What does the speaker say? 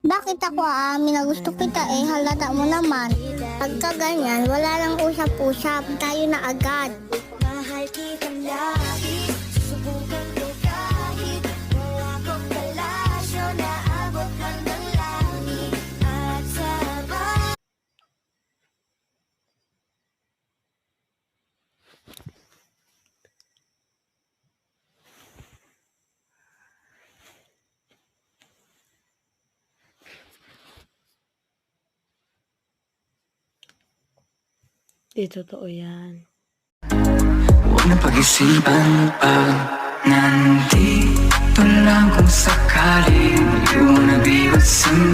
Bakit ako aamin na gusto kita halata mo naman. Pagka ganyan, wala lang usap-usap, tayo na agad. Mahal kita lagi, susubukan ko kahit wala kong palasyo, naabot lang ng langit at sabay. Di totoo yan. Huwag na pag-isipan pag nandito lang kung sakaling you wanna be with somebody.